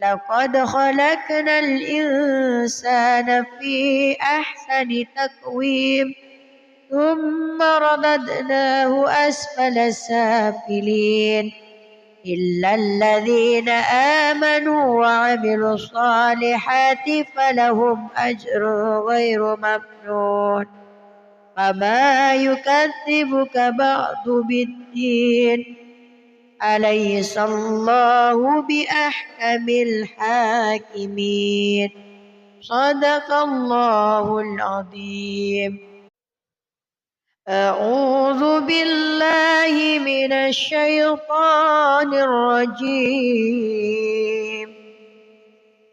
لقد خلقنا الإنسان في أحسن تقويم ثم رددناه أسفل سافلين إلا الذين آمنوا وعملوا الصالحات فلهم أجر غير ممنون فما يكذبك بعد بالدين أليس الله بأحكم الحاكمين صدق الله العظيم. أعوذ بالله من الشيطان الرجيم.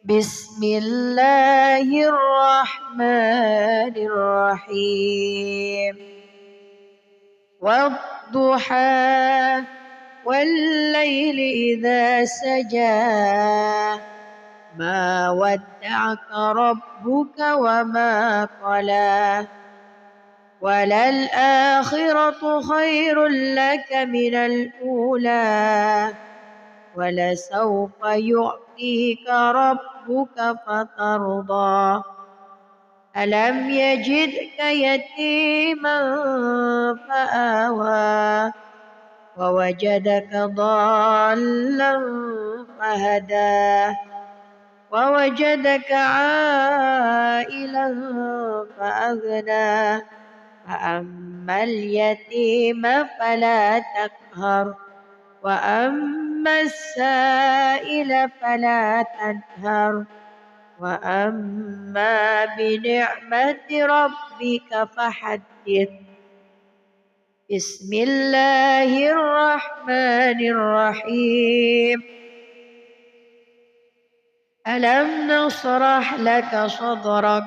بسم الله الرحمن الرحيم. والضحى والليل إذا سجى ما ودعك ربك وما قلى وللآخرة خير لك من الأولى ولسوف يعطيك ربك فترضى ألم يجدك يتيما فآوى ووجدك ضالا فهدى ووجدك عائلا فأغنى فأما اليتيم فلا تقهر وأما السائل فلا تنهر وأما بنعمة ربك فحدث. بسم الله الرحمن الرحيم. ألم نشرح لك صدرك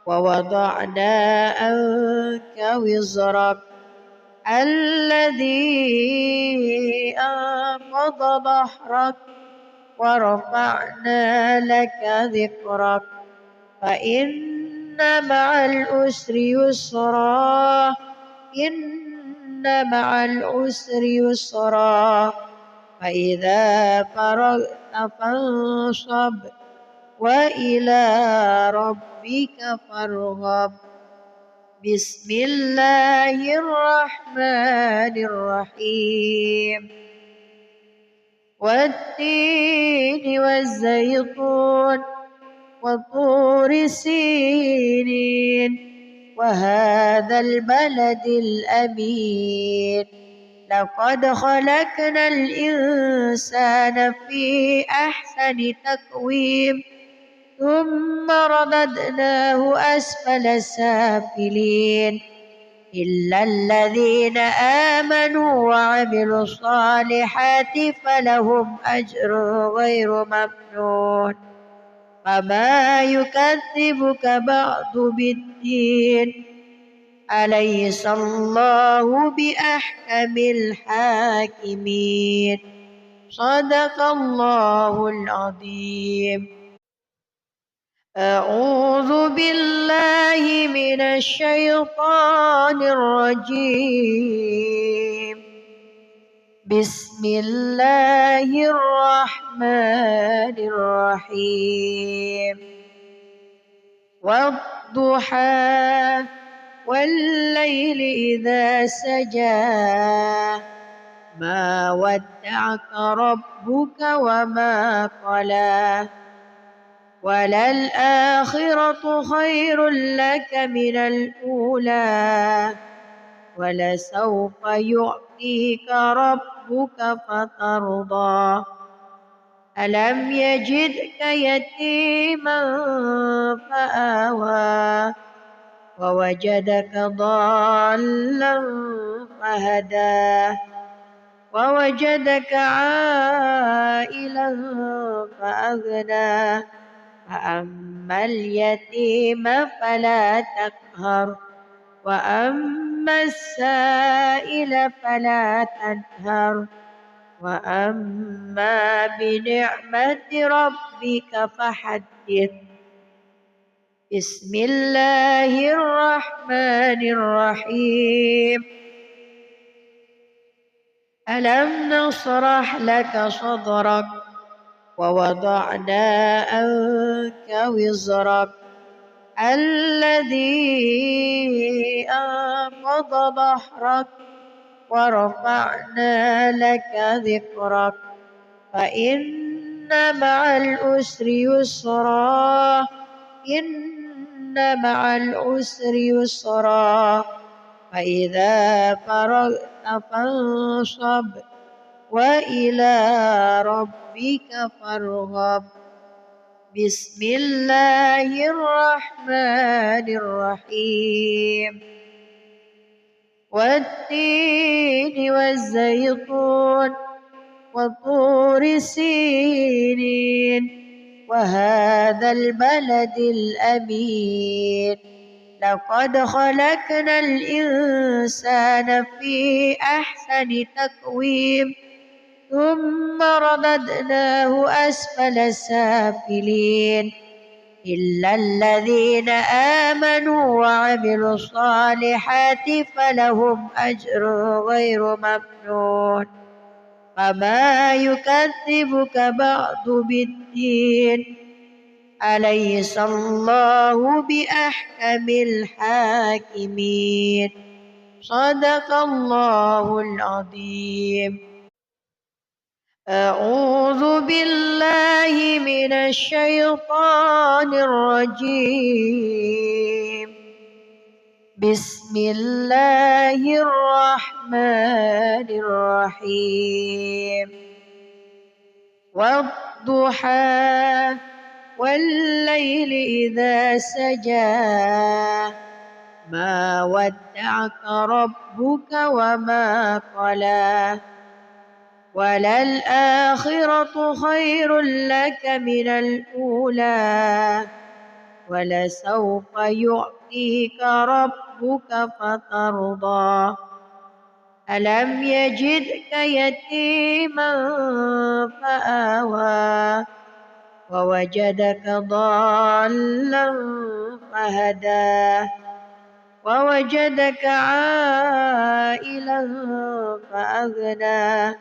ووضعنا عنك وزرك الذي أنقض ظهرك ورفعنا لك ذكرك فإن مع العسر يسرا إن مع العسر يسرا فإذا فرغت فانصب وإلى ربك فارغب. بسم الله الرحمن الرحيم. والتين والزيتون وطور سينين وهذا البلد الأمين لقد خلقنا الإنسان في أحسن تقويم ثم رددناه أسفل سافلين إلا الذين آمنوا وعملوا الصالحات فلهم أجر غير ممنون فما يكذبك بعد بالدين أليس الله بأحكم الحاكمين صدق الله العظيم. أعوذ بالله من الشيطان الرجيم. بسم الله الرحمن الرحيم. والضحى والليل إذا سجى ما ودعك ربك وما قلى وللآخرة خير لك من الأولى ولسوف يعطيك ربك فترضى ألم يجدك يتيما فآوى ووجدك ضالا فهدى ووجدك عائلا فأغنى فأما اليتيم فلا تقهر وأما السائل فلا تنهر وأما بنعمة ربك فحدث. بسم الله الرحمن الرحيم. ألم نشرح لك صدرك ووضعنا عنك وزرك الذي أنقض ظهرك ورفعنا لك ذكرك فإن مع العسر يسرا إن مع العسر يسرا فإذا فرغت فانصب وإلى ربك فارغب. بسم الله الرحمن الرحيم. والتين والزيتون وطور سينين وهذا البلد الأمين لقد خلقنا الإنسان في أحسن تقويم ثم رددناه أسفل سافلين إلا الذين آمنوا وعملوا الصالحات فلهم أجر غير ممنون. فما يكذبك بعد بالدين أليس الله بأحكم الحاكمين. صدق الله العظيم. أعوذ بالله من الشيطان الرجيم. بسم الله الرحمن الرحيم. والضحى والليل إذا سجى ما ودعك ربك وما قلى وللآخرة خير لك من الأولى ولسوف يعطيك ربك فترضى. ألم يجدك يتيما فآوى ووجدك ضالا فهدى ووجدك عائلا فأغنى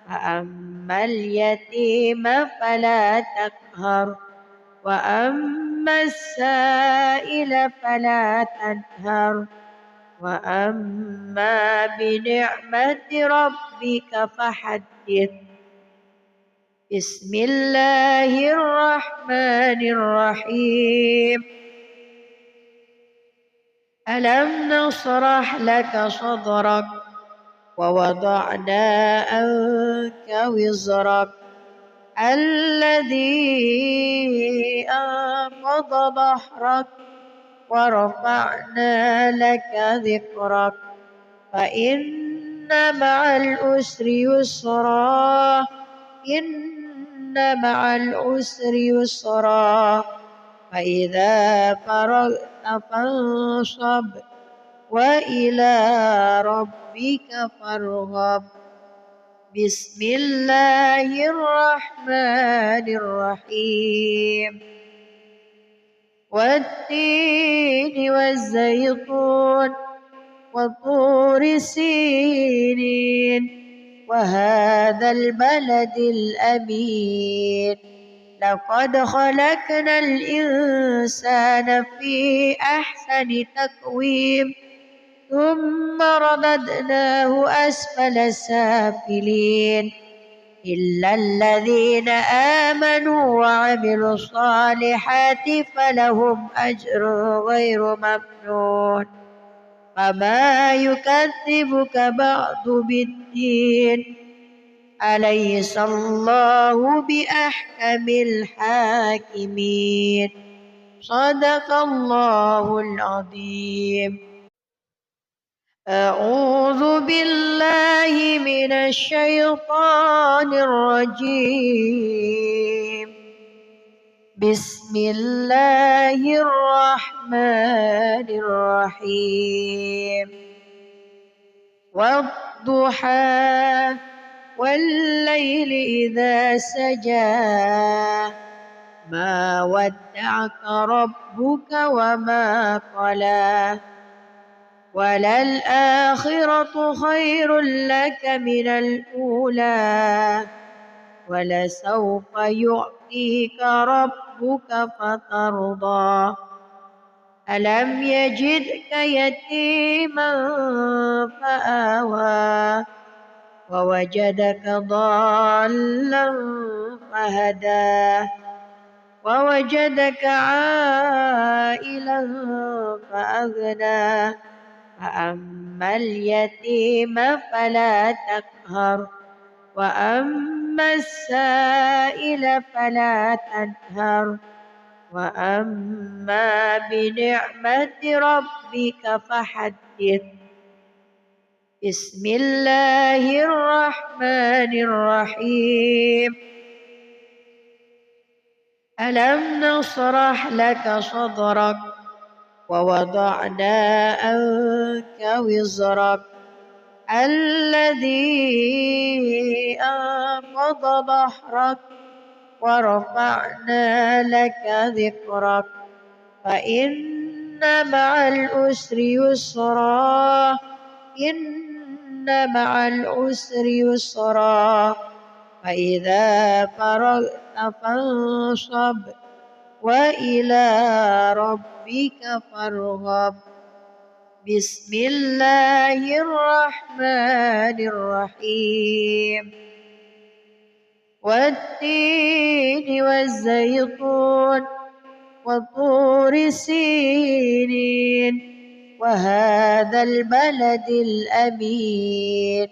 فأما اليتيم فلا تقهر وأما السائل فلا تنهر وأما بنعمة ربك فحدث. بسم الله الرحمن الرحيم. ألم نشرح لك صدرك ووضعنا عنك وزرك الذي أنقض ظهرك ورفعنا لك ذكرك فإن مع العسر يسرا إن مع العسر يسرا فإذا فرغت فانصب وإلى ربك فارغب. بسم الله الرحمن الرحيم. والتين والزيتون وطور سينين وهذا البلد الأمين لقد خلقنا الإنسان في أحسن تقويم ثم رددناه أسفل سافلين إلا الذين آمنوا وعملوا الصالحات فلهم أجر غير ممنون. فما يكذبك بعد بالدين أليس الله بأحكم الحاكمين. صدق الله العظيم. أعوذ بالله من الشيطان الرجيم. بسم الله الرحمن الرحيم. والضحى والليل إذا سجى ما ودعك ربك وما قلى وللآخرة خير لك من الأولى ولسوف يعطيك ربك فترضى ألم يجدك يتيما فآوى ووجدك ضالا فهدى ووجدك عائلا فأغنى فأما اليتيم فلا تقهر وأما السائل فلا تنهر وأما بنعمة ربك فحدث بسم الله الرحمن الرحيم ألم نشرح لك صدرك ووضعنا عنك وزرك الذي أنقض ظهرك ورفعنا لك ذكرك فإن مع العسر يسرا إن مع العسر يسرا فإذا فرغت فانصب وإلى ربك فارغب بسم الله الرحمن الرحيم والتين والزيتون وطور سينين وهذا البلد الأمين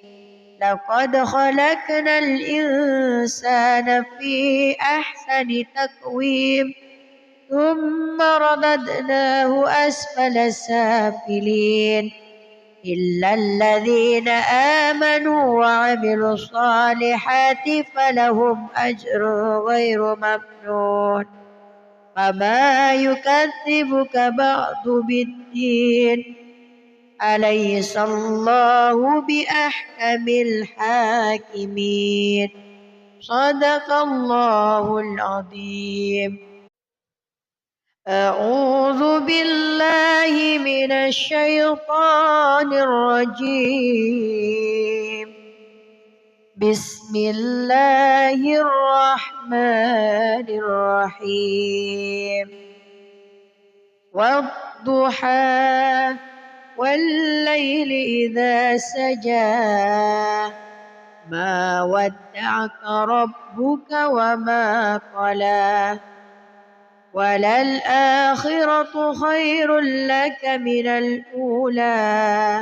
لقد خلقنا الإنسان في أحسن تقويم ثم رددناه أسفل سافلين إلا الذين آمنوا وعملوا الصالحات فلهم أجر غير ممنون فما يكذبك بعد بالدين أليس الله بأحكم الحاكمين صدق الله العظيم أعوذ بالله من الشيطان الرجيم بسم الله الرحمن الرحيم والضحى والليل إذا سجى ما ودعك ربك وما قلى وللآخرة خير لك من الأولى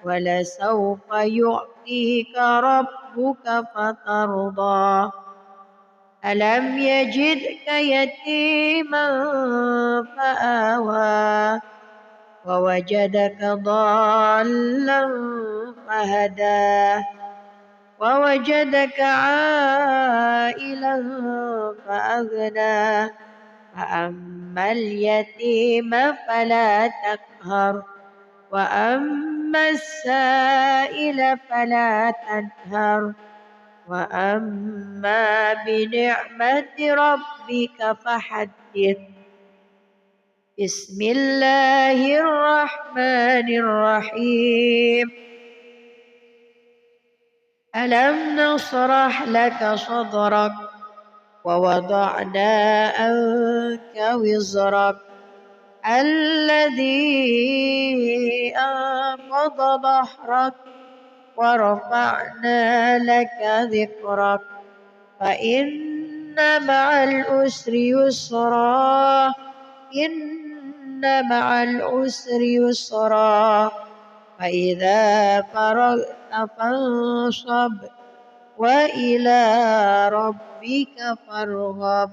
ولسوف يعطيك ربك فترضى ألم يجدك يتيما فآوى ووجدك ضالا فهدى ووجدك عائلا فأغنى فأما اليتيم فلا تقهر وأما السائل فلا تنهر وأما بنعمة ربك فحدث بسم الله الرحمن الرحيم ألم نشرح لك صدرك ووضعنا عنك وزرك الذي أنقض ظهرك ورفعنا لك ذكرك فإن مع العسر يسرا إن مع العسر يسرا فإذا فرغت فانصب وإلى ربك فارغب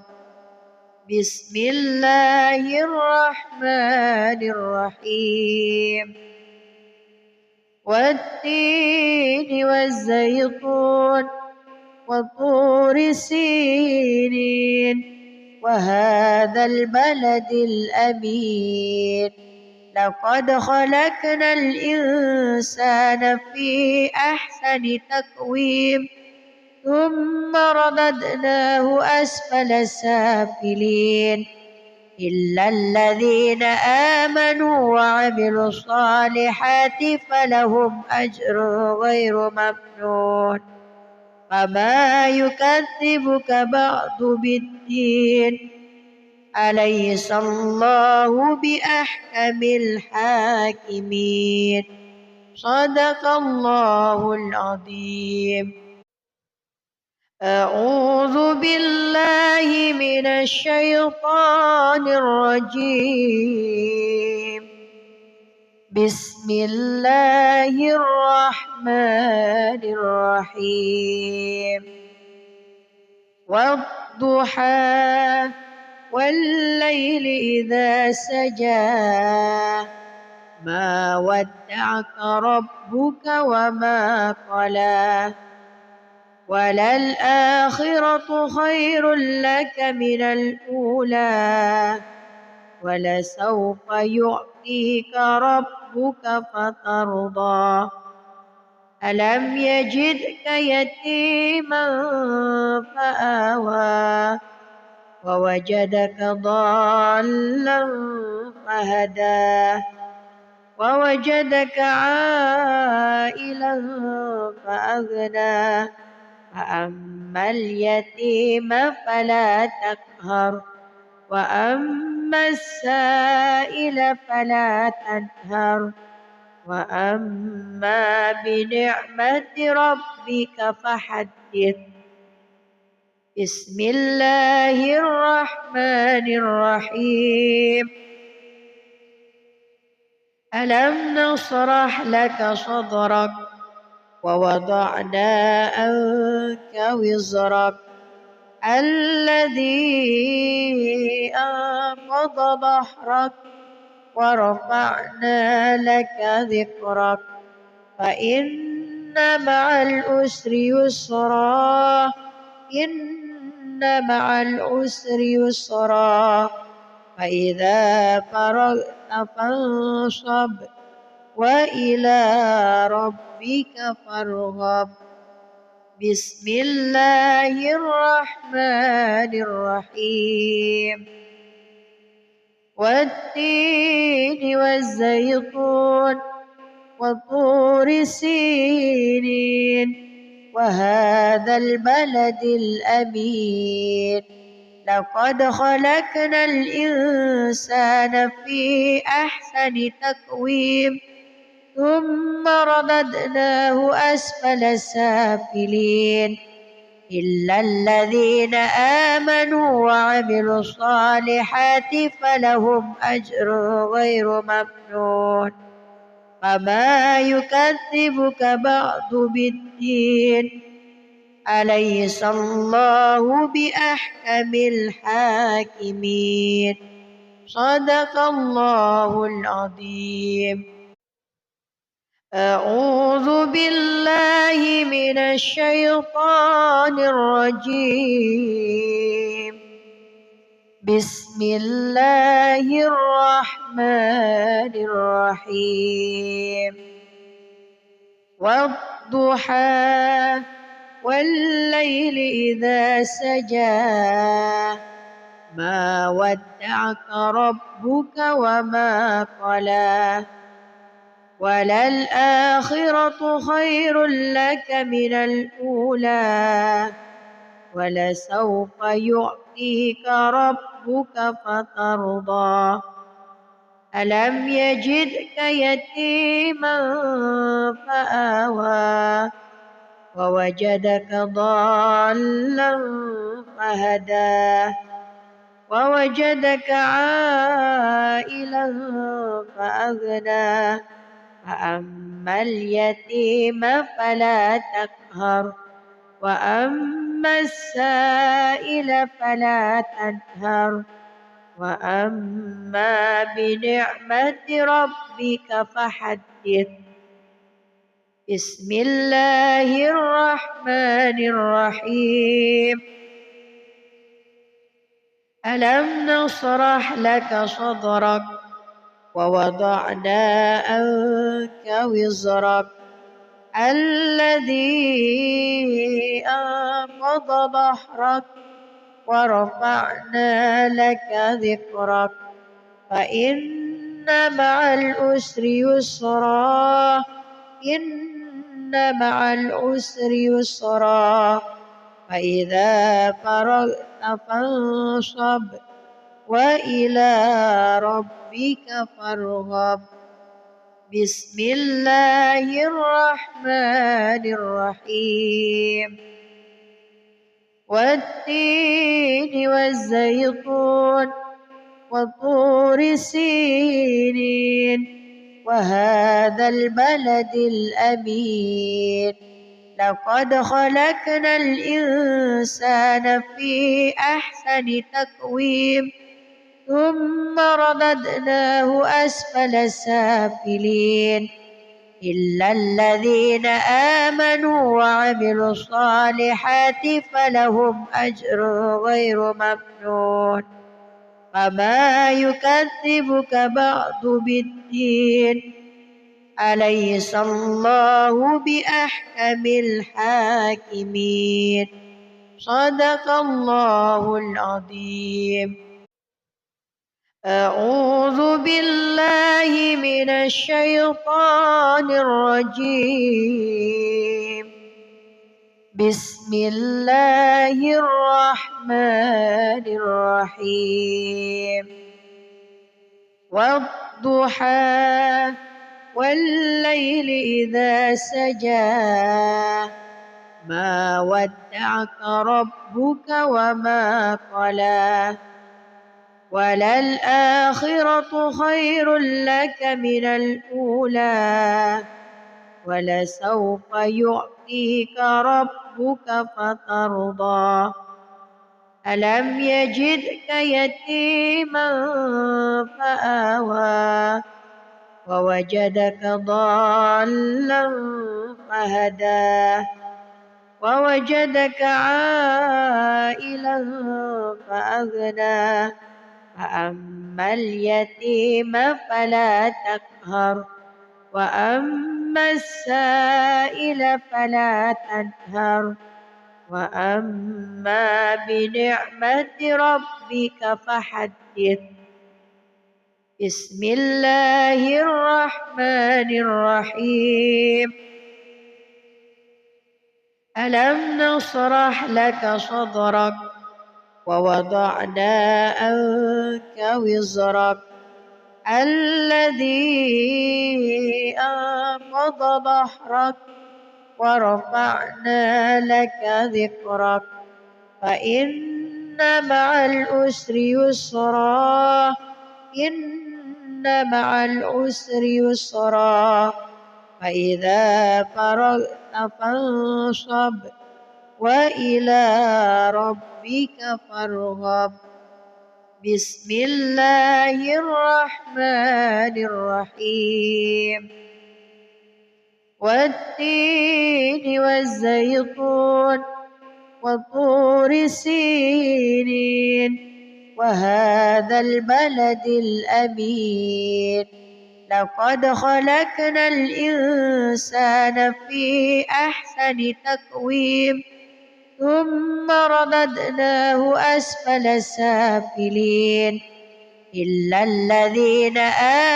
بسم الله الرحمن الرحيم والتين والزيتون وطور سينين وهذا البلد الأمين لقد خلقنا الإنسان في أحسن تقويم ثم رددناه أسفل سافلين إلا الذين آمنوا وعملوا الصالحات فلهم أجر غير ممنون فما يكذبك بعد بالدين أليس الله بأحكم الحاكمين صدق الله العظيم. أعوذ بالله من الشيطان الرجيم. بسم الله الرحمن الرحيم. والضحى والليل إذا سجى ما ودعك ربك وما قلى وللآخرة خير لك من الأولى ولسوف يعطيك ربك فترضى ألم يجدك يتيما فآوى ووجدك ضالا فهدى ووجدك عائلا فأغنى فأما اليتيم فلا تقهر وأما السائل فلا تنهر وأما بنعمة ربك فحدث. بسم الله الرحمن الرحيم. ألم نشرح لك صدرك ووضعنا عنك وزرك الذي أنقض ظهرك ورفعنا لك ذكرك فإن مع العسر يسرا إن مع العسر يسرا فإذا فرغت فانصب وإلى ربك فارغب. بسم الله الرحمن الرحيم. والتين والزيتون وطور سينين وهذا البلد الأمين لقد خلقنا الإنسان في أحسن تقويم ثم رددناه أسفل سافلين إلا الذين آمنوا وعملوا الصالحات فلهم أجر غير ممنون فما يكذبك بعد بالدين أليس الله بأحكم الحاكمين صدق الله العظيم. أعوذ بالله من الشيطان الرجيم. بسم الله الرحمن الرحيم. والضحى والليل إذا سجى ما ودعك ربك وما قلى وللآخرة خير لك من الأولى ولسوف يعطيك ربك فترضى ألم يجدك يتيما فآوى ووجدك ضالا فهدى ووجدك عائلا فأغنى فأما اليتيم فلا تقهر وأما السائل فلا تنهر وأما بنعمة ربك فحدث. بسم الله الرحمن الرحيم. ألم نشرح لك صدرك ووضعنا عنك وزرك الذي أنقض ظهرك ورفعنا لك ذكرك فإن مع العسر يسرا إن مع العسر يسرا فإذا فرغت فانصب وإلى ربك فارغب بسم الله الرحمن الرحيم والتين والزيتون وطور سينين وهذا البلد الأمين لقد خلقنا الإنسان في أحسن تقويم ثم رددناه أسفل سافلين إلا الذين آمنوا وعملوا الصالحات فلهم أجر غير ممنون فما يكذبك بعد بالدين أليس الله بأحكم الحاكمين صدق الله العظيم. أعوذ بالله من الشيطان الرجيم بسم الله الرحمن الرحيم والضحى والليل إذا سجى ما ودعك ربك وما قلى وللآخرة خير لك من الأولى ولسوف يعطيك ربك فترضى ألم يجدك يتيما فآوى ووجدك ضالا فهدى ووجدك عائلا فأغنى فأما اليتيم فلا تقهر وأما السائل فلا تنهر وأما بنعمة ربك فحدث بسم الله الرحمن الرحيم ألم نشرح لك صدرك ووضعنا عنك وزرك الذي أنقض ظهرك ورفعنا لك ذكرك فإن مع العسر يسرا إن مع العسر يسرا فإذا فرغت فانصب وإلى ربك فارغب بسم الله الرحمن الرحيم والتين والزيتون وطور سينين وهذا البلد الأمين لقد خلقنا الإنسان في أحسن تقويم ثم رددناه أسفل سافلين إلا الذين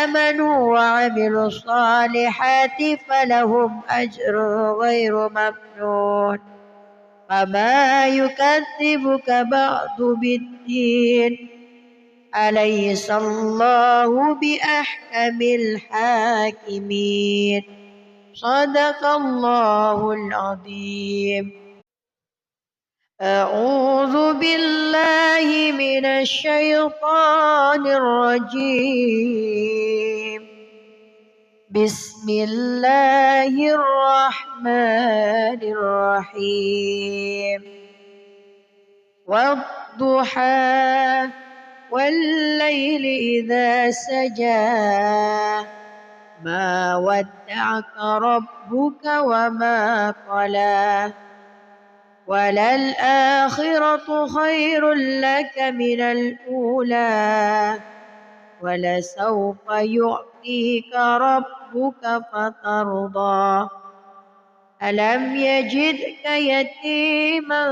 آمنوا وعملوا الصالحات فلهم أجر غير ممنون فما يكذبك بعد بالدين أليس الله بأحكم الحاكمين صدق الله العظيم. أعوذ بالله من الشيطان الرجيم بسم الله الرحمن الرحيم والضحى والليل إذا سجى ما ودعك ربك وما قلى وللآخرة خير لك من الأولى ولسوف يعطيك ربك فترضى ألم يجدك يتيما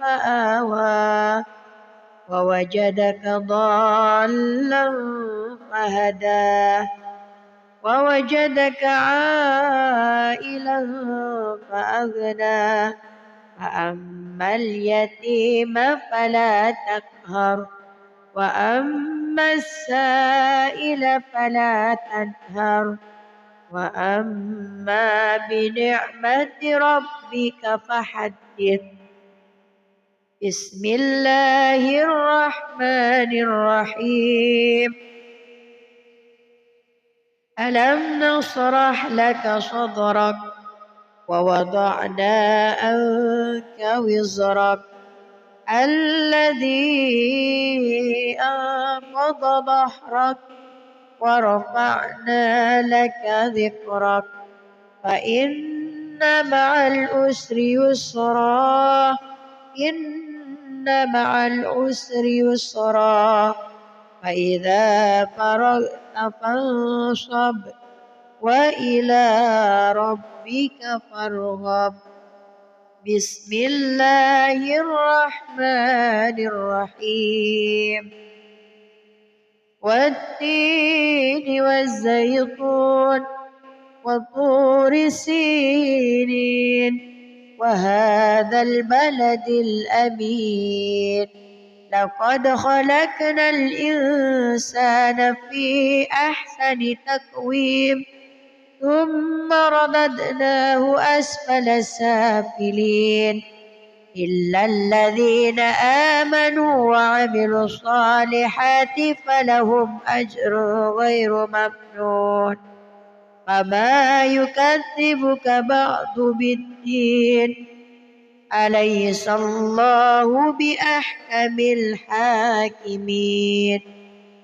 فآوى ووجدك ضالا فهدى ووجدك عائلا فأغنى فأما اليتيم فلا تقهر وأما السائل فلا تنهر وأما بنعمة ربك فحدث. بسم الله الرحمن الرحيم. ألم نشرح لك صدرك ووضعنا عنك وزرك الذي أنقض ظهرك ورفعنا لك ذكرك فإن مع العسر يسرا إن مع العسر يسرا فإذا فرغت فانصب وإلى ربك فارغب. بسم الله الرحمن الرحيم. والتين والزيتون وطور سينين وهذا البلد الأمين لقد خلقنا الإنسان في أحسن تقويم ثم رددناه أسفل سافلين إلا الذين آمنوا وعملوا الصالحات فلهم أجر غير ممنون فما يكذبك بعد بالدين أليس الله بأحكم الحاكمين.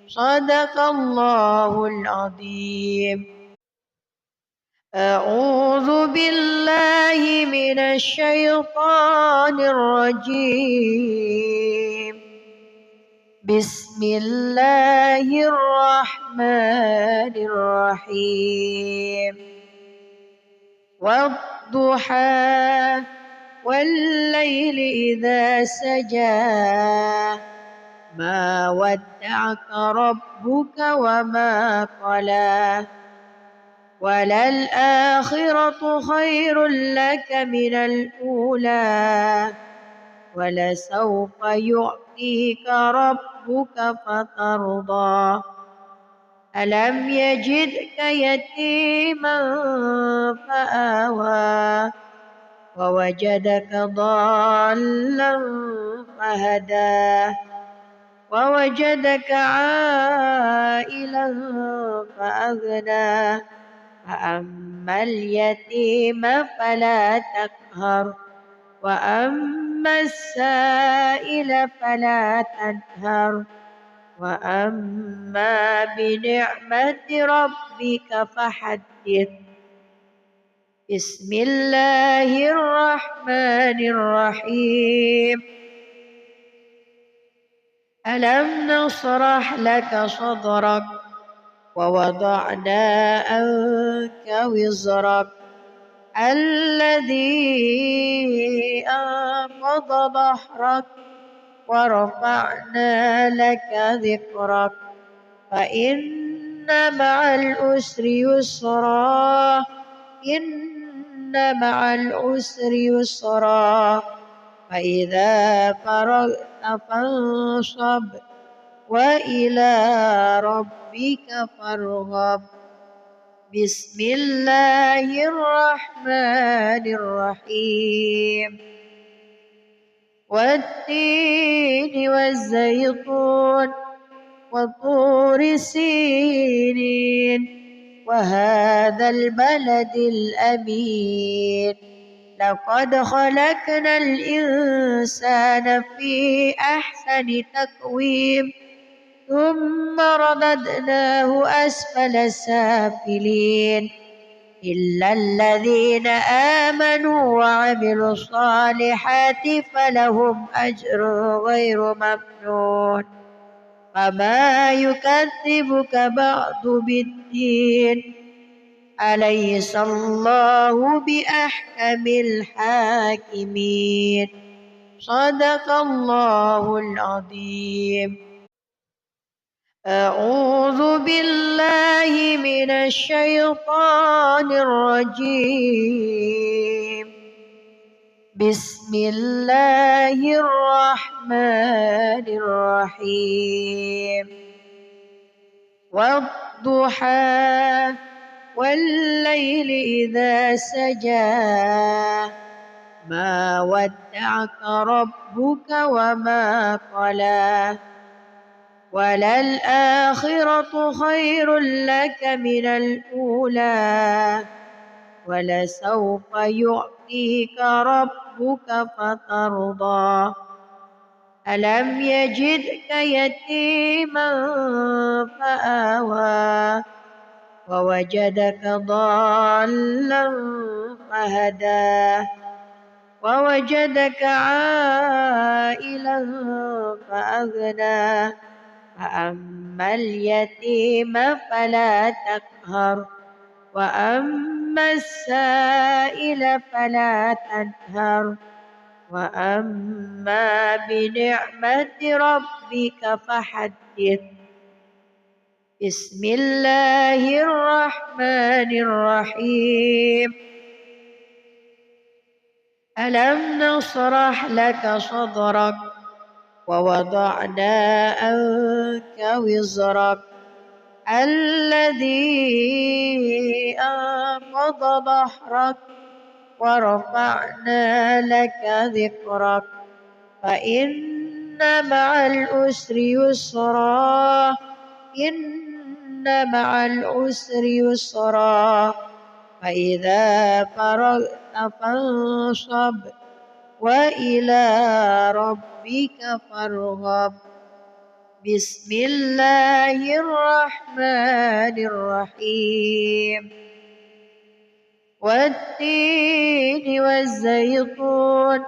صدق الله العظيم. أعوذ بالله من الشيطان الرجيم. بسم الله الرحمن الرحيم. والضحى والليل إذا سجى ما ودعك ربك وما قلى وللآخرة خير لك من الأولى ولسوف يعطيك ربك فترضى ألم يجدك يتيما فآوى ووجدك ضالا فهدى ووجدك عائلا فأغنى فأما اليتيم فلا تقهر وأما السائل فلا تنهر وأما بنعمة ربك فحدث. بسم الله الرحمن الرحيم. ألم نشرح لك صدرك ووضعنا عنك وزرك الذي أنقض ظهرك ورفعنا لك ذكرك فإن مع العسر يسرا إن مع العسر يسرا فإذا فرغت فانصب وإلى ربك فارغب. بسم الله الرحمن الرحيم. والتين والزيتون وطور سينين وهذا البلد الأمين لقد خلقنا الإنسان في أحسن تقويم ثم رددناه أسفل سافلين إلا الذين آمنوا وعملوا الصالحات فلهم أجر غير ممنون فما يكذبك بعد بالدين أليس الله بأحكم الحاكمين. صدق الله العظيم. أعوذ بالله من الشيطان الرجيم. بسم الله الرحمن الرحيم. والضحى والليل إذا سجى ما ودعك ربك وما قلى وللآخرة خير لك من الأولى ولسوف يعطيك ربك فترضى ألم يجدك يتيما فآوى ووجدك ضالا فهدى ووجدك عائلا فأغنى فأما اليتيم فلا تقهر وأما السائل فلا تنهر وأما بنعمة ربك فحدث. بسم الله الرحمن الرحيم. ألم نشرح لك صدرك ووضعنا عنك وزرك الذي أنقض ظهرك ورفعنا لك ذكرك فإن مع العسر يسرا إن مع العسر يسرا فإذا فرغت فانصب وإلى ربك فارغب. بسم الله الرحمن الرحيم. والتين والزيتون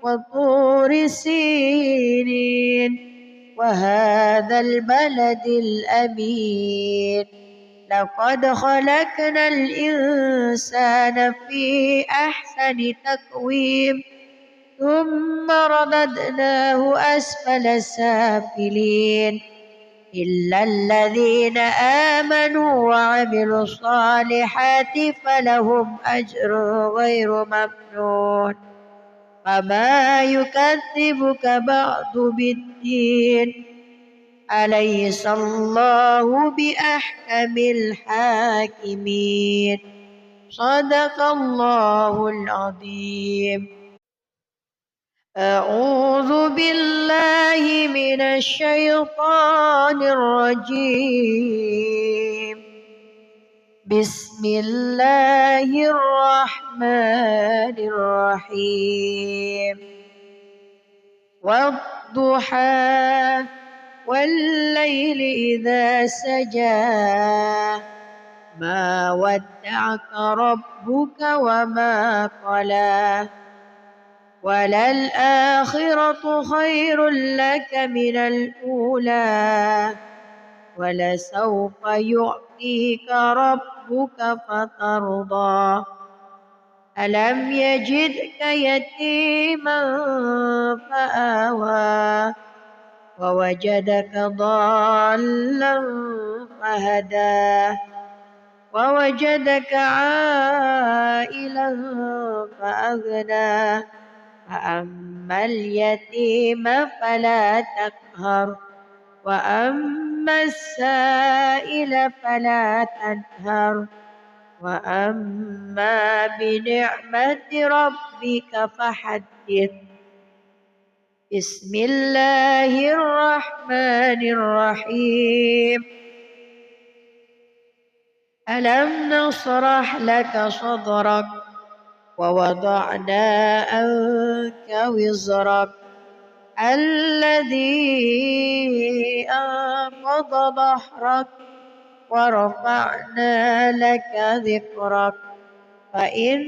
وطور سينين وهذا البلد الأمين لقد خلقنا الإنسان في أحسن تقويم ثم رددناه أسفل سافلين إلا الذين آمنوا وعملوا الصالحات فلهم أجر غير ممنون فما يكذبك بعد بالدين أليس الله بأحكم الحاكمين صدق الله العظيم. أعوذ بالله من الشيطان الرجيم. بسم الله الرحمن الرحيم. والضحى والليل إذا سجى ما ودعك ربك وما قلى وللآخرة خير لك من الأولى ولسوف يعطيك ربك فترضى ألم يجدك يتيما فآوى ووجدك ضالا فهدى ووجدك عائلا فأغنى فأما اليتيم فلا تقهر وأما السائل فلا تنهر وأما بنعمة ربك فحدث. بسم الله الرحمن الرحيم. ألم نشرح لك صدرك ووضعنا عنك وزرك الذي أنقض ظهرك ورفعنا لك ذكرك فإن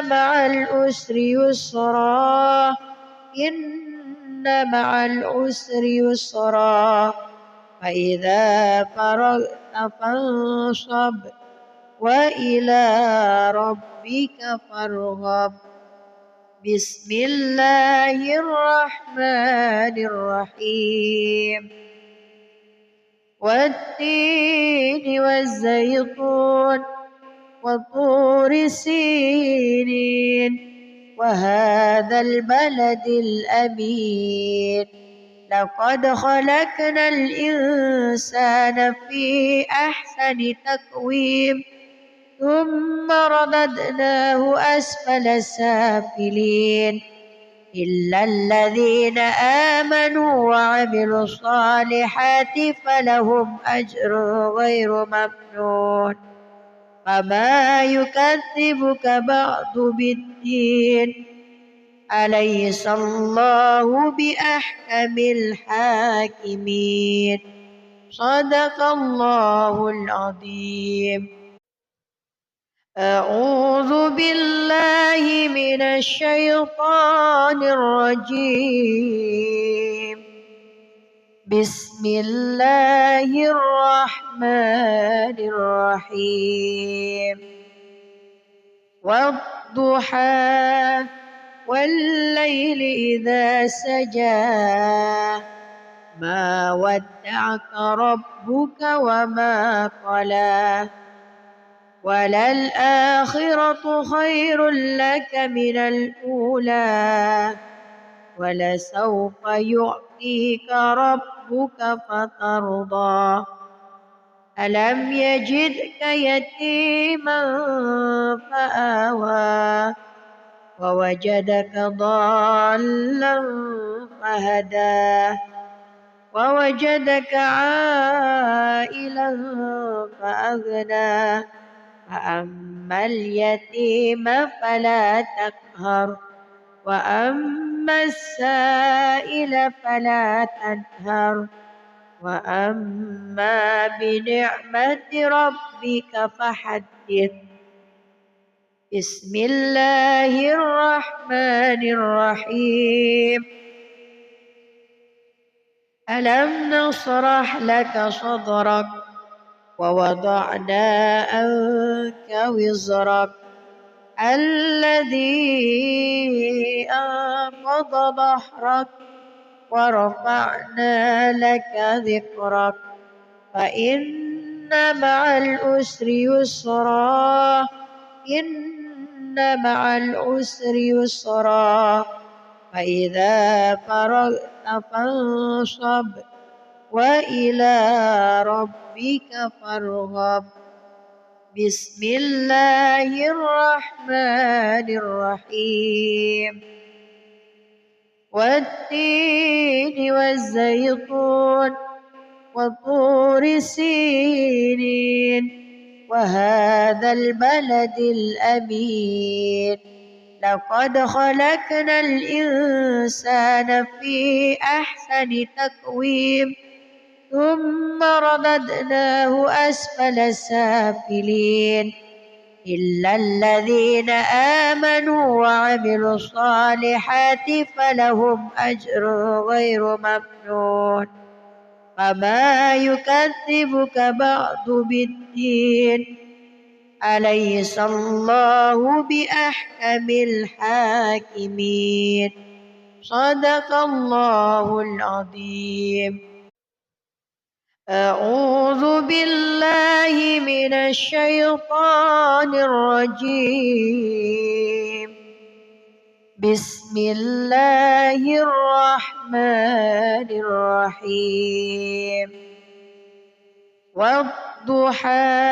مع العسر يسرا إن مع العسر يسرا فإذا فرغت فانصب وإلى ربك فارغب. بسم الله الرحمن الرحيم. والتين والزيتون وطور سينين وهذا البلد الأمين لقد خلقنا الإنسان في أحسن تقويم ثم رددناه أسفل سافلين إلا الذين آمنوا وعملوا الصالحات فلهم أجر غير ممنون فما يكذبك بعد بالدين أليس الله بأحكم الحاكمين صدق الله العظيم. أعوذ بالله من الشيطان الرجيم. بسم الله الرحمن الرحيم. والضحى والليل إذا سجى ما ودعك ربك وما قلى وللآخرة خير لك من الأولى ولسوف يعطيك ربك فترضى ألم يجدك يتيما فآوى ووجدك ضالا فهدى ووجدك عائلا فأغنى فأما اليتيم فلا تقهر وأما السائل فلا تنهر وأما بنعمة ربك فحدث. بسم الله الرحمن الرحيم. ألم نشرح لك صدرك ووضعنا عنك وزرك الذي أنقض ظهرك ورفعنا لك ذكرك فإن مع العسر يسرا إن مع العسر يسرا فإذا فرغت فانصب وإلى ربك فارغب. بسم الله الرحمن الرحيم. والتين والزيتون وطور سينين وهذا البلد الأمين لقد خلقنا الإنسان في أحسن تقويم ثم رددناه أسفل سافلين إلا الذين آمنوا وعملوا الصالحات فلهم أجر غير ممنون فما يكذبك بعد بالدين أليس الله بأحكم الحاكمين صدق الله العظيم. أعوذ بالله من الشيطان الرجيم. بسم الله الرحمن الرحيم. والضحى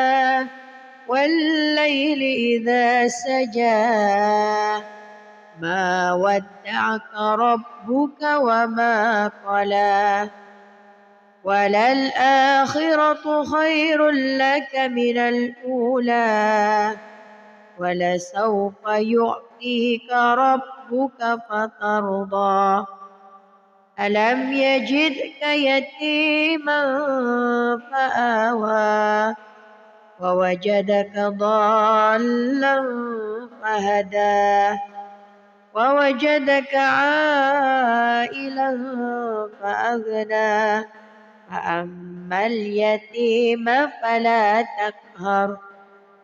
والليل إذا سجى ما ودعك ربك وما قلى وللآخرة خير لك من الأولى ولسوف يعطيك ربك فترضى ألم يجدك يتيما فآوى ووجدك ضالا فهدى ووجدك عائلا فأغنى فأما اليتيم فلا تقهر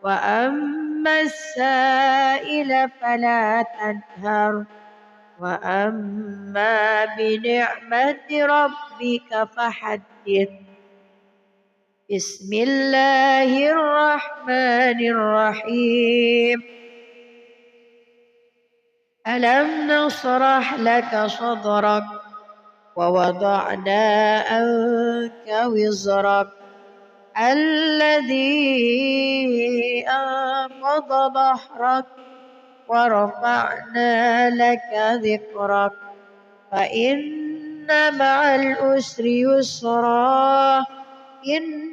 وأما السائل فلا تنهر وأما بنعمة ربك فحدث. بسم الله الرحمن الرحيم ألم نشرح لك صدرك ووضعنا عنك وزرك الذي أنقض ظهرك ورفعنا لك ذكرك فإن مع العسر يسرا إن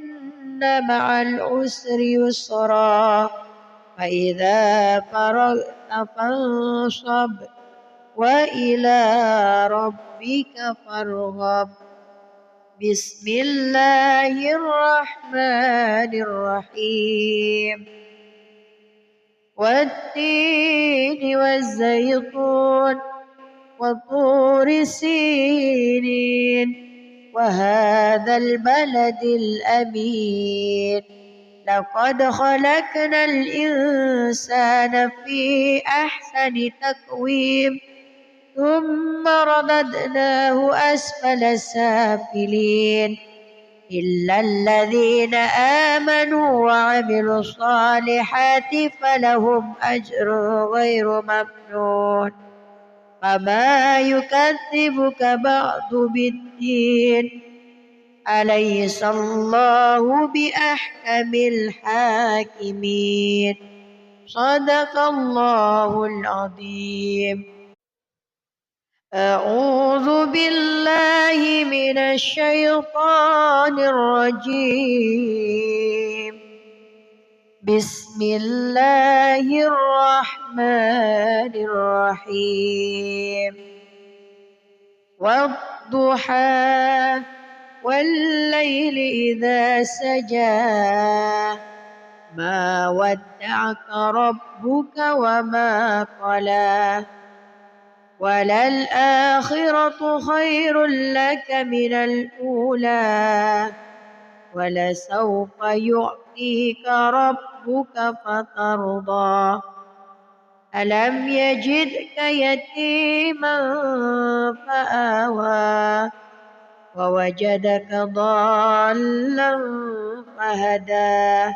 مع العسر يسرا فإذا فرغت فانصب وإلى ربك فارغب بسم الله الرحمن الرحيم والتين والزيتون وطور سينين وهذا البلد الأمين لقد خلقنا الإنسان في أحسن تقويم ثم رددناه أسفل سافلين إلا الذين آمنوا وعملوا الصالحات فلهم أجر غير ممنون فما يكذبك بعد بالدين أليس الله بأحكم الحاكمين صدق الله العظيم. أعوذ بالله من الشيطان الرجيم بسم الله الرحمن الرحيم والضحى والليل إذا سجى ما ودعك ربك وما قلى وللآخرة خير لك من الأولى ولسوف يعطيك ربك فترضى ألم يجدك يتيما فآوى ووجدك ضالا فهدى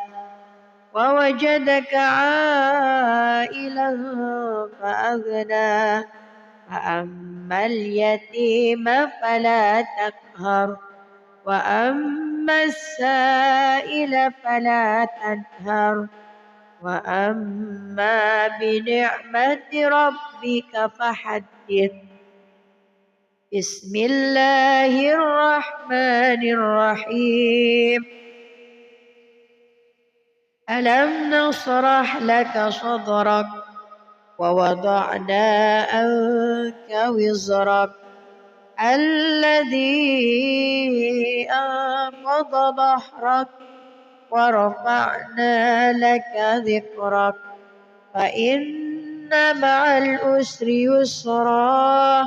ووجدك عائلا فأغنى فأما اليتيم فلا تقهر وأما السائل فلا تنهر وأما بنعمة ربك فحدث بسم الله الرحمن الرحيم ألم نشرح لك صدرك ووضعنا عنك وزرك الذي أنقض ظهرك ورفعنا لك ذكرك فإن مع العسر يسرا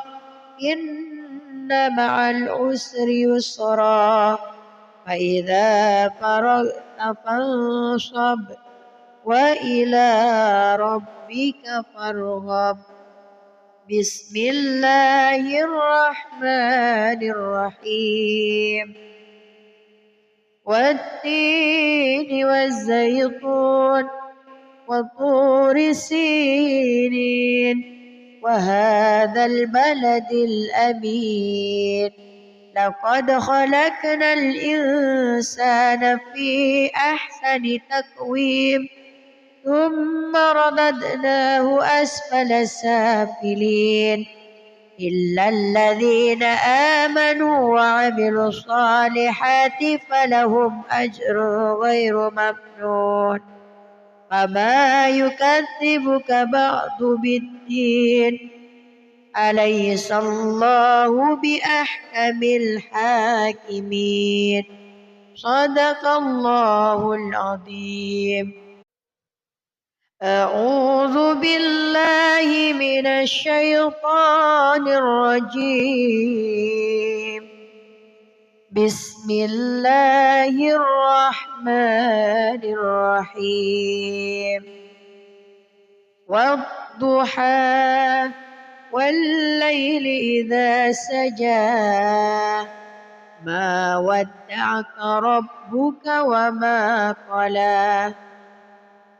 إن مع العسر يسرا فإذا فرغت فانصب وإلى ربك فارغب بسم الله الرحمن الرحيم والتين والزيتون وطور سينين وهذا البلد الأمين لقد خلقنا الإنسان في أحسن تقويم ثم رددناه أسفل سافلين إلا الذين آمنوا وعملوا الصالحات فلهم أجر غير ممنون فما يكذبك بعد بالدين أليس الله بأحكم الحاكمين صدق الله العظيم. أعوذ بالله من الشيطان الرجيم بسم الله الرحمن الرحيم والضحى والليل إذا سجى ما ودعك ربك وما قلى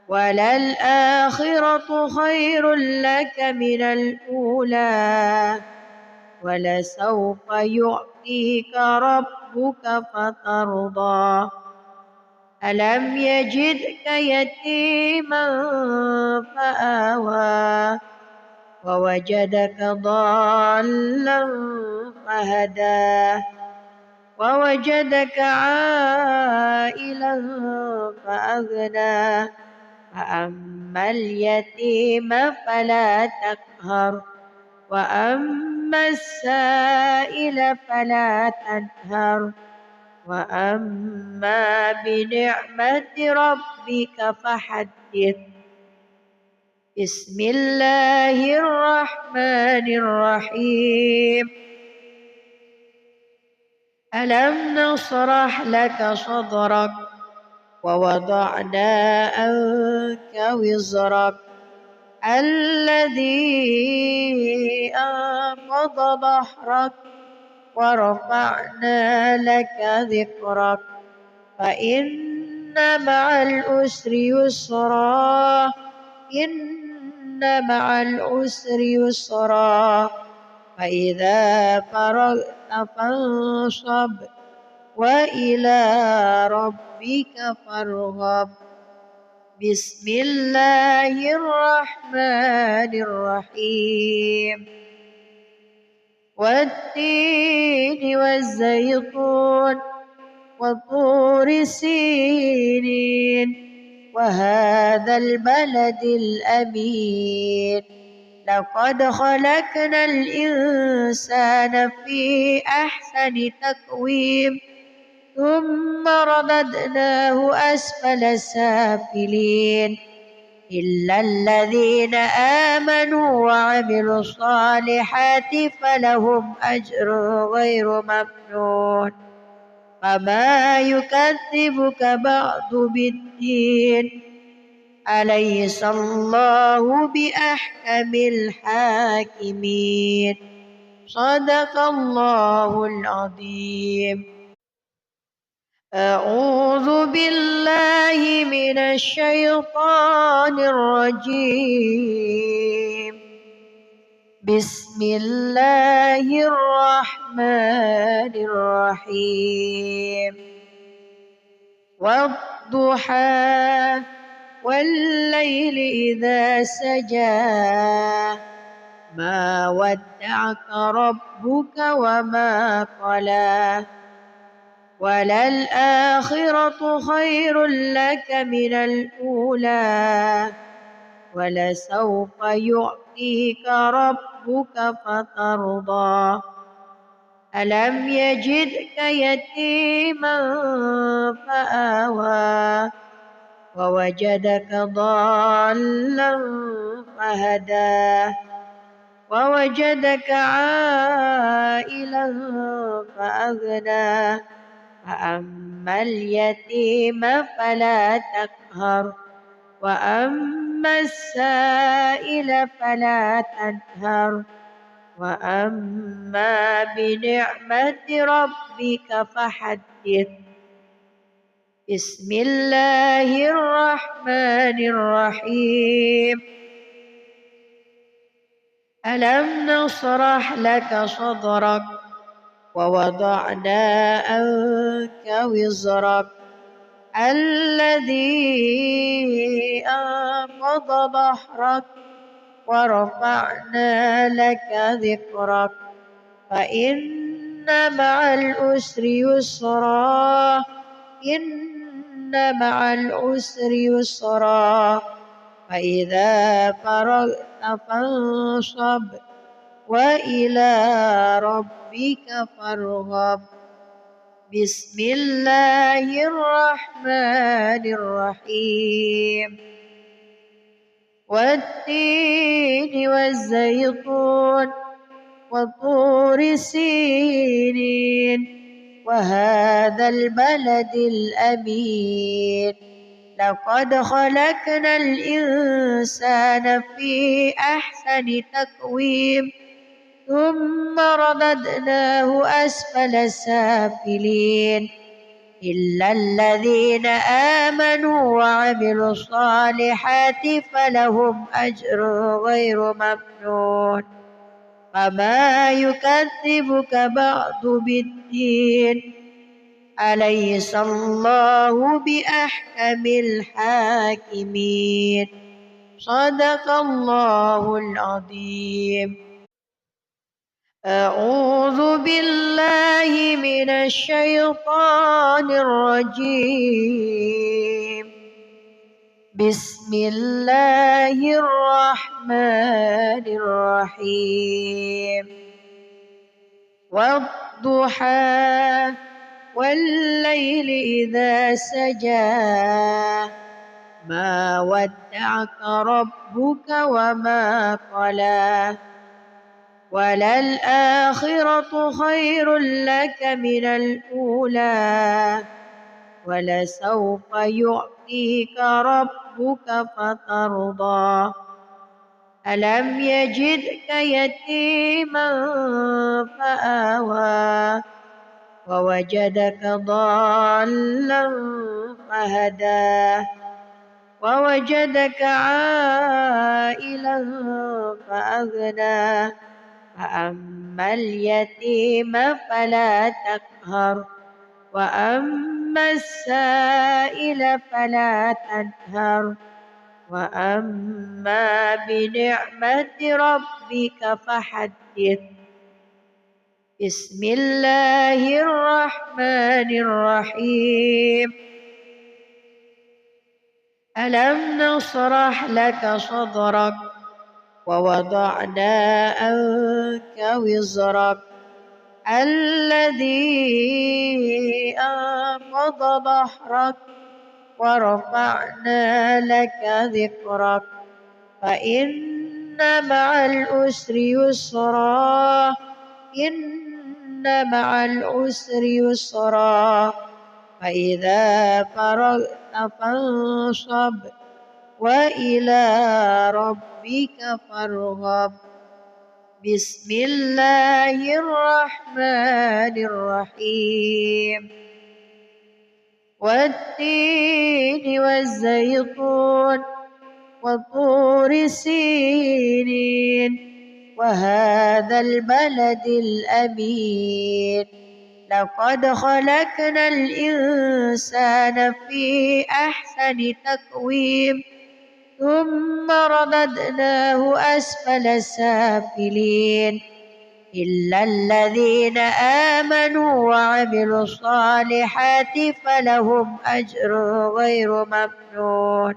وللآخرة خير لك من الأولى ولسوف يعطيك ربك فترضى ألم يجدك يتيما فآوى ووجدك ضالا فهدى ووجدك عائلا فأغنى فأما اليتيم فلا تقهر وأما السائل فلا تنهر وأما بنعمة ربك فحدث بسم الله الرحمن الرحيم ألم نشرح لك صدرك ووضعنا عنك وزرك الذي أنقض ظهرك ورفعنا لك ذكرك فإن مع العسر يسرا إن مع العسر يسرا فإذا فرغت فانصب وإلى ربك فارغب بسم الله الرحمن الرحيم والتين والزيتون وطور سينين وهذا البلد الأمين لقد خلقنا الإنسان في أحسن تقويم ثم رددناه أسفل سافلين إلا الذين آمنوا وعملوا الصالحات فلهم أجر غير ممنون فما يكذبك بعد بالدين أليس الله بأحكم الحاكمين صدق الله العظيم أعوذ بالله من الشيطان الرجيم بسم الله الرحمن الرحيم والضحى والليل إذا سجى ما ودعك ربك وما قلى وللآخرة خير لك من الأولى ولسوف يعطيك ربك فترضى ألم يجدك يتيما فآوى ووجدك ضالا فهدى ووجدك عائلا فأغنى فأما اليتيم فلا تقهر وأما السائل فلا تنهر وأما بنعمة ربك فحدث بسم الله الرحمن الرحيم ألم نشرح لك صدرك ووضعنا عنك وزرك الذي أنقض ظهرك ورفعنا لك ذكرك فإن مع العسر يسرا إن مع العسر يسرا فإذا فرغت فانصب وإلى ربك فارغب بسم الله الرحمن الرحيم والتين والزيتون وطور سينين وهذا البلد الأمين لقد خلقنا الإنسان في أحسن تقويم ثم رددناه أسفل سافلين إلا الذين آمنوا وعملوا الصالحات فلهم أجر غير ممنون فما يكذبك بعد بالدين أليس الله بأحكم الحاكمين صدق الله العظيم. أعوذ بالله من الشيطان الرجيم. بسم الله الرحمن الرحيم. والضحى والليل إذا سجى ما ودعك ربك وما قلى وللآخرة خير لك من الأولى ولسوف يعطيك ربك فترضى ألم يجدك يتيما فآوى ووجدك ضالا فهدى ووجدك عائلا فأغنى فأما اليتيم فلا تقهر وأما السائل فلا تنهر وأما بنعمة ربك فحدث. بسم الله الرحمن الرحيم. ألم نشرح لك صدرك ووضعنا عنك وزرك الذي أنقض ظهرك ورفعنا لك ذكرك فإن مع العسر يسرا إن مع العسر يسرا فإذا فرغت فانصب وإلى ربك فارغب. بسم الله الرحمن الرحيم. والتين والزيتون وطور سينين وهذا البلد الأمين لقد خلقنا الإنسان في أحسن تقويم ثم رددناه أسفل سافلين إلا الذين آمنوا وعملوا الصالحات فلهم أجر غير ممنون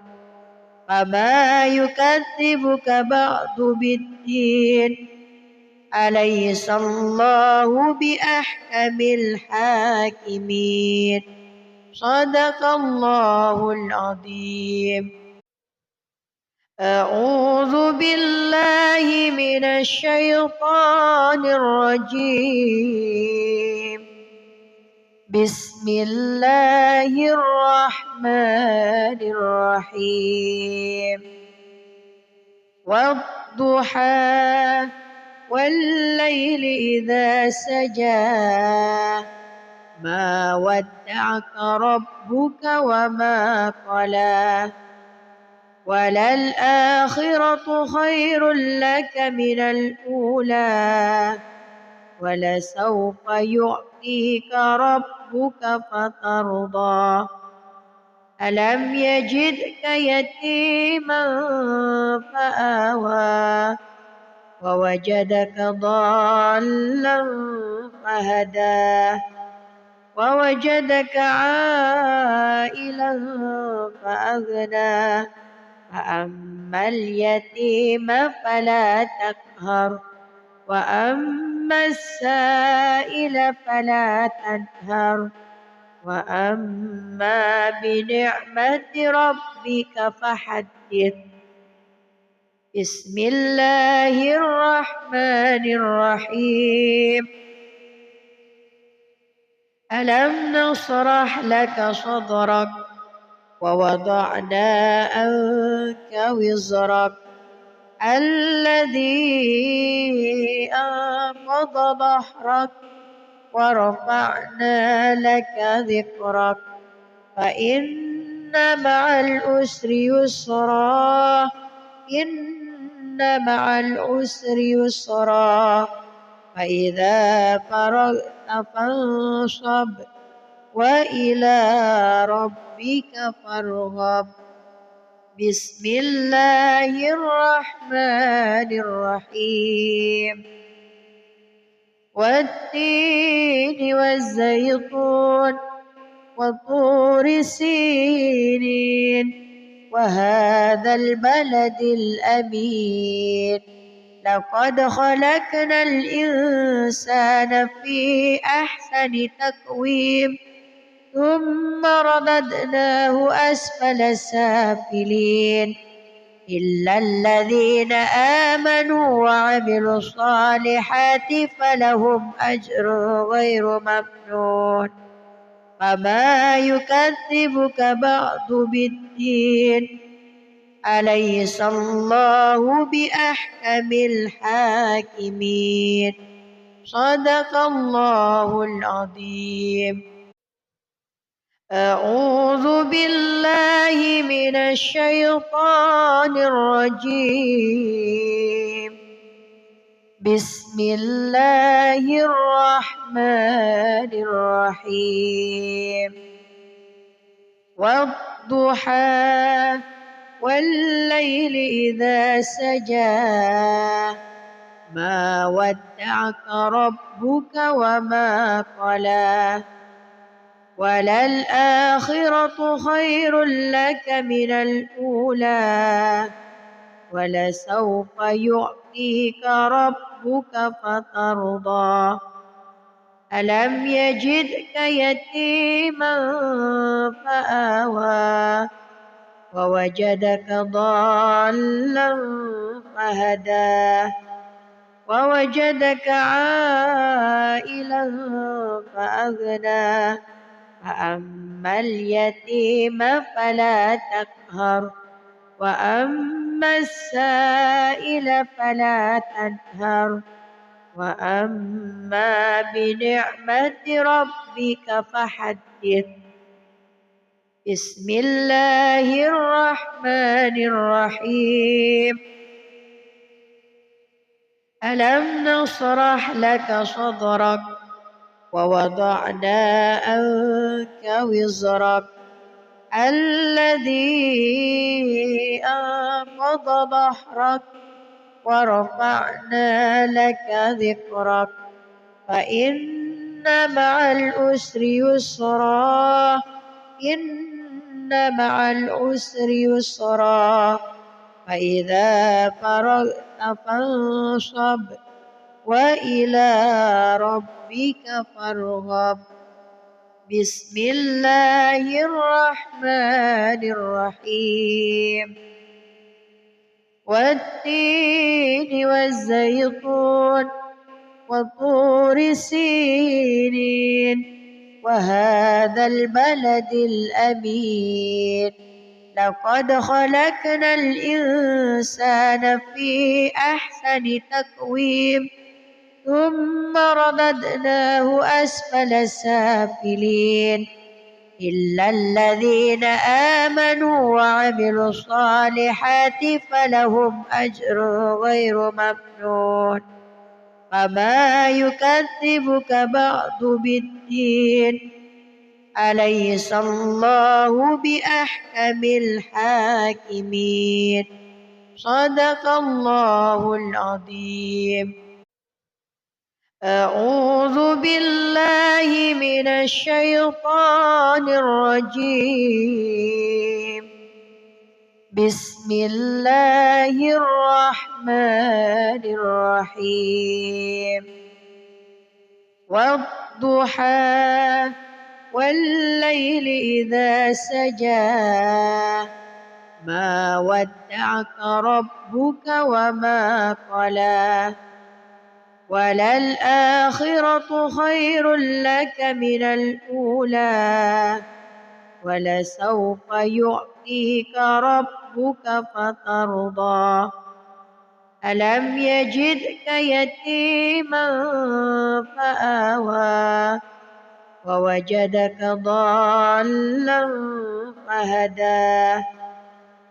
فما يكذبك بعد بالدين أليس الله بأحكم الحاكمين صدق الله العظيم. أعوذ بالله من الشيطان الرجيم. بسم الله الرحمن الرحيم. والضحى والليل إذا سجى ما ودعك ربك وما قلى وللآخرة خير لك من الأولى ولسوف يعطيك ربك فترضى ألم يجدك يتيما فآوى ووجدك ضالا فهدى ووجدك عائلا فأغنى فأما اليتيم فلا تقهر وأما السائل فلا تنهر وأما بنعمة ربك فحدث. بسم الله الرحمن الرحيم. ألم نشرح لك صدرك ووضعنا عنك وزرك الذي أنقض ظهرك ورفعنا لك ذكرك فإن مع العسر يسرا إن مع العسر يسرا فإذا فرغت فانصب وإلى ربك فارغب بسم الله الرحمن الرحيم والتين والزيتون وطور سينين وهذا البلد الأمين لقد خلقنا الإنسان في أحسن تقويم ثم رددناه أسفل سافلين إلا الذين آمنوا وعملوا الصالحات فلهم أجر غير ممنون فما يكذبك بعد بالدين أليس الله بأحكم الحاكمين صدق الله العظيم. أعوذ بالله من الشيطان الرجيم بسم الله الرحمن الرحيم والضحى والليل إذا سجى ما ودعك ربك وما قلى وللآخرة خير لك من الأولى ولسوف يعطيك ربك فترضى ألم يجدك يتيما فآوى ووجدك ضالا فهدى ووجدك عائلا فأغنى فأما اليتيم فلا تقهر وأما السائل فلا تنهر وأما بنعمة ربك فحدث بسم الله الرحمن الرحيم ألم نشرح لك صدرك ووضعنا عنك وزرك الذي أنقض ظهرك ورفعنا لك ذكرك فإن مع العسر يسرا إن مع العسر يسرا فإذا فرغت فانصب وإلى ربك فارغب بسم الله الرحمن الرحيم والتين والزيتون وطور سينين وهذا البلد الأمين لقد خلقنا الإنسان في أحسن تقويم ثم رددناه أسفل سافلين إلا الذين آمنوا وعملوا الصالحات فلهم أجر غير ممنون فما يكذبك بعد بالدين أليس الله بأحكم الحاكمين صدق الله العظيم. أعوذ بالله من الشيطان الرجيم بسم الله الرحمن الرحيم والضحى والليل إذا سجى ما ودعك ربك وما قلى وللآخرة خير لك من الأولى ولسوف يعطيك ربك فترضى ألم يجدك يتيما فآوى ووجدك ضالا فهدى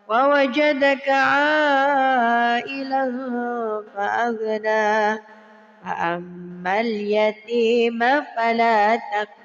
ووجدك عائلا فأغنى فأما اليتيم فلا تقهر